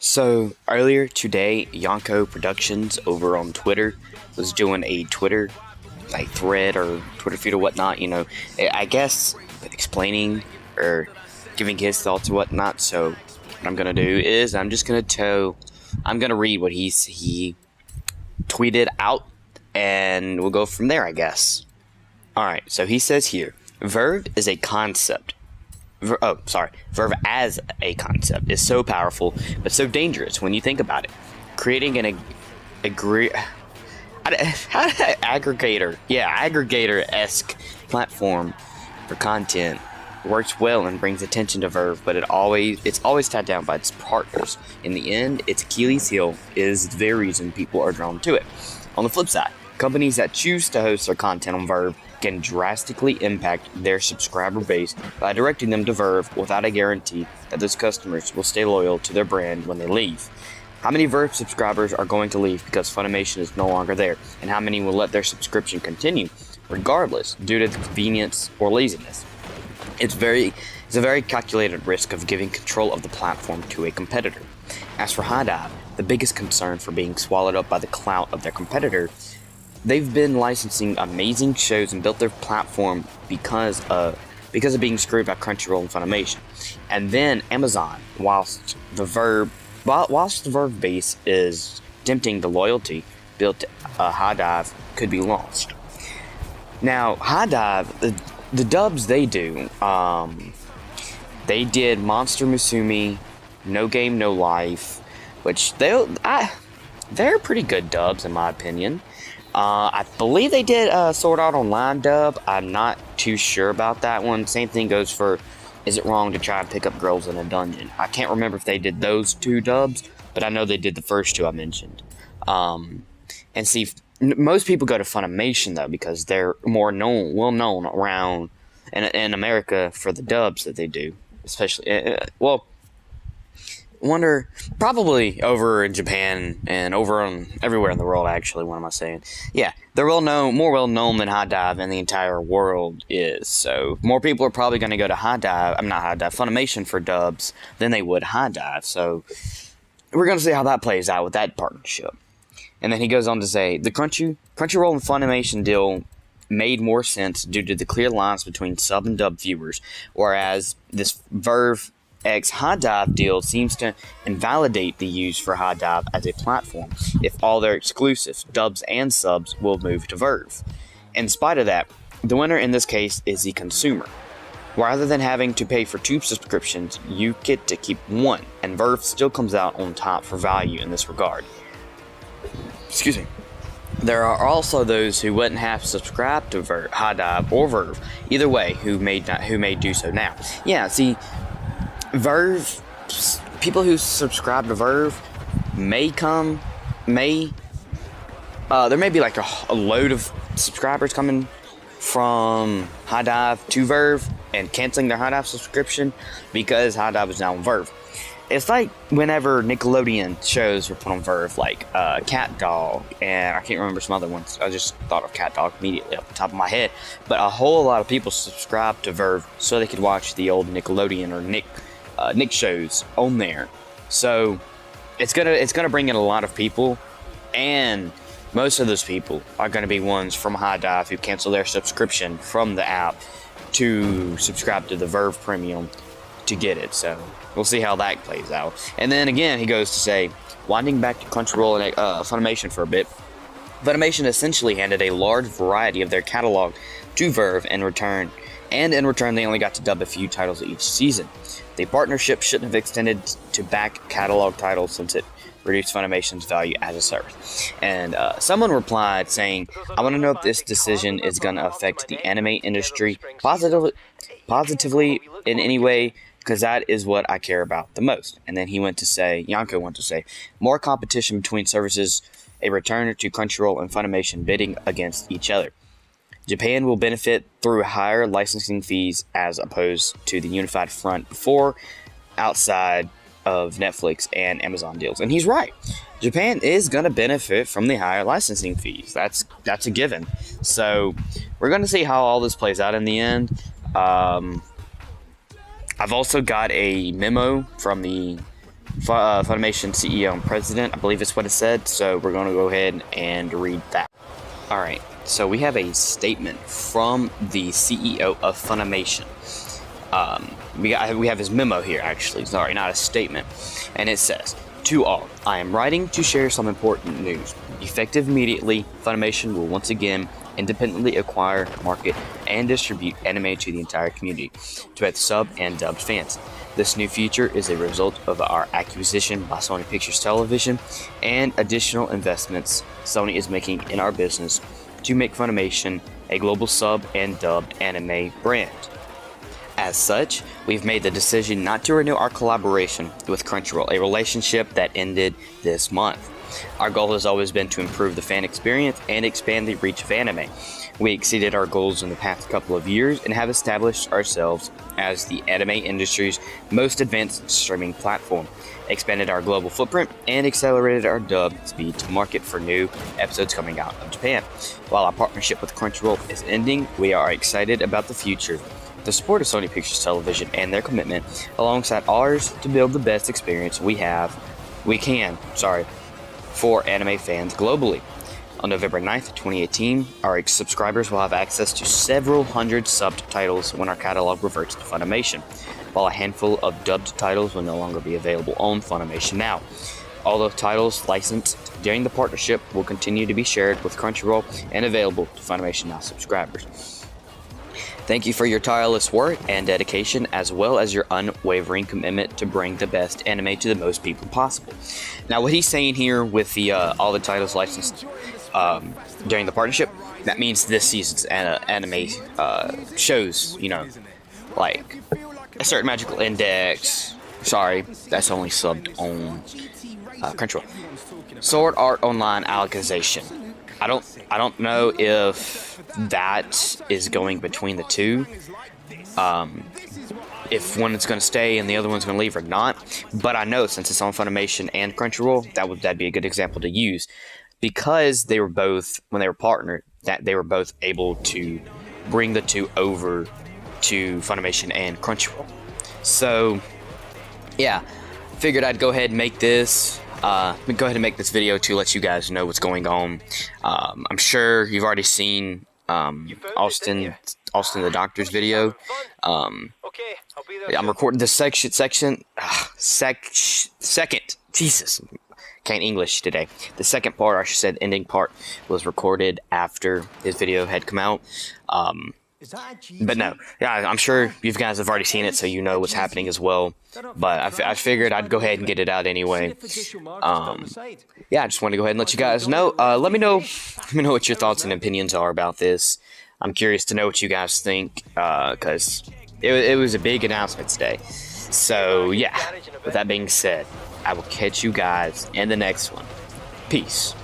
So earlier today, Yonko Productions over on Twitter was doing a Twitter thread or Twitter feed or whatnot. I guess explaining or giving his thoughts and whatnot. So what I'm gonna do is I'm gonna read what he tweeted out, and we'll go from there, I guess. All right. So he says here, Verve is a concept. Verve as a concept is so powerful, but so dangerous when you think about it. Creating aggregator-esque platform for content works well and brings attention to Verve, but it's always tied down by its partners. In the end, its Achilles heel is the very reason people are drawn to it. On the flip side, companies that choose to host their content on Verve can drastically impact their subscriber base by directing them to Verve without a guarantee that those customers will stay loyal to their brand when they leave. How many Verve subscribers are going to leave because Funimation is no longer there, and how many will let their subscription continue regardless due to the convenience or laziness? It's a very calculated risk of giving control of the platform to a competitor. As for HiDive, the biggest concern for being swallowed up by the clout of their competitor, they've been licensing amazing shows and built their platform because of being screwed by Crunchyroll and Funimation. And then Amazon, whilst the Verve base is tempting the loyalty built HiDive could be lost. Now, HiDive, the dubs they do, they did Monster Musume, No Game No Life, which they're pretty good dubs in my opinion. I believe they did Sword Art Online dub. I'm not too sure about that one. Same thing goes for Is It Wrong to Try and Pick Up Girls in a Dungeon? I can't remember if they did those two dubs, but I know they did the first two I mentioned. And see, most people go to Funimation, though, because they're well known around in America for the dubs that they do. Especially, wonder probably over in Japan and over on everywhere in the world. Actually, what am I saying? Yeah, they're more well known than HiDive in the entire world is. So more people are probably going to go to Funimation for dubs than they would HiDive. So we're going to see how that plays out with that partnership. And then he goes on to say the Crunchyroll and Funimation deal made more sense due to the clear lines between sub and dub viewers, whereas this Verve X HiDive deal seems to invalidate the use for HiDive as a platform if all their exclusives, dubs and subs, will move to Verve. In spite of that, the winner in this case is the consumer. Rather than having to pay for two subscriptions, you get to keep one, and Verve still comes out on top for value in this regard. Excuse me. There are also those who wouldn't have subscribed to HiDive or Verve, either way, who may do so now. Yeah, see, Verve, people who subscribe to Verve there may be like a load of subscribers coming from HiDive to Verve and canceling their HiDive subscription because HiDive is now on Verve. It's like whenever Nickelodeon shows were put on Verve, like Cat Dog, and I can't remember some other ones. I just thought of Cat Dog immediately off the top of my head. But a whole lot of people subscribed to Verve so they could watch the old Nickelodeon or Nick shows on there. So it's gonna bring in a lot of people, and most of those people are gonna be ones from HiDive who cancel their subscription from the app to subscribe to the Verve Premium to get it. So we'll see how that plays out. And then again, he goes to say, winding back to Crunchyroll and Funimation for a bit, Funimation essentially handed a large variety of their catalog to Verve in return, and in return they only got to dub a few titles each season. The partnership shouldn't have extended to back catalog titles since it reduced Funimation's value as a service. And someone replied saying, I want to know if this decision is going to affect the anime industry positively in any way, because that is what I care about the most. And then Yonko went to say, more competition between services, a return to Crunchyroll and Funimation bidding against each other. Japan will benefit through higher licensing fees as opposed to the unified front before, outside of Netflix and Amazon deals. And he's right. Japan is going to benefit from the higher licensing fees. That's a given. So we're going to see how all this plays out in the end. I've also got a memo from the Funimation CEO and President. I believe it's what it said. So we're going to go ahead and read that. All right. So we have a statement from the CEO of Funimation. We have his memo here, actually. Sorry, not a statement. And it says, "To all, I am writing to share some important news. Effective immediately, Funimation will once again independently acquire, market, and distribute anime to the entire community, to both sub and dubbed fans. This new feature is a result of our acquisition by Sony Pictures Television and additional investments Sony is making in our business to make Funimation a global sub and dubbed anime brand. As such, we've made the decision not to renew our collaboration with Crunchyroll, a relationship that ended this month. Our goal has always been to improve the fan experience and expand the reach of anime. We exceeded our goals in the past couple of years and have established ourselves as the anime industry's most advanced streaming platform, expanded our global footprint, and accelerated our dub speed to market for new episodes coming out of Japan. While our partnership with Crunchyroll is ending, we are excited about the future. The support of Sony Pictures Television and their commitment alongside ours to build the best experience we can for anime fans globally. On November 9th, 2018, our subscribers will have access to several hundred subbed titles when our catalog reverts to Funimation, while a handful of dubbed titles will no longer be available on Funimation Now. All the titles licensed during the partnership will continue to be shared with Crunchyroll and available to Funimation Now subscribers. Thank you for your tireless work and dedication, as well as your unwavering commitment to bring the best anime to the most people possible." Now, what he's saying here with the all the titles licensed during the partnership, that means this season's anime shows, like a certain magical index. Sorry, that's only subbed on Crunchyroll. Sword Art Online Alicization. I don't know if that is going between the two. If one is going to stay and the other one's going to leave or not. But I know since it's on Funimation and Crunchyroll, that'd be a good example to use, because they were both, when they were partnered, that they were both able to bring the two over to Funimation and Crunchyroll. So yeah, figured I'd go ahead and make this. Video to let you guys know what's going on. I'm sure you've already seen Austin the Doctor's video. I'm recording this second. Jesus, can't English today. The second part, or I should say, the ending part, was recorded after his video had come out. But no, yeah, I'm sure you guys have already seen it, so you know what's happening as well. But I figured I'd go ahead and get it out anyway. Yeah, I just wanted to go ahead and let you guys know. Let me know what your thoughts and opinions are about this. I'm curious to know what you guys think, because it was a big announcement today. So yeah, with that being said, I will catch you guys in the next one. Peace.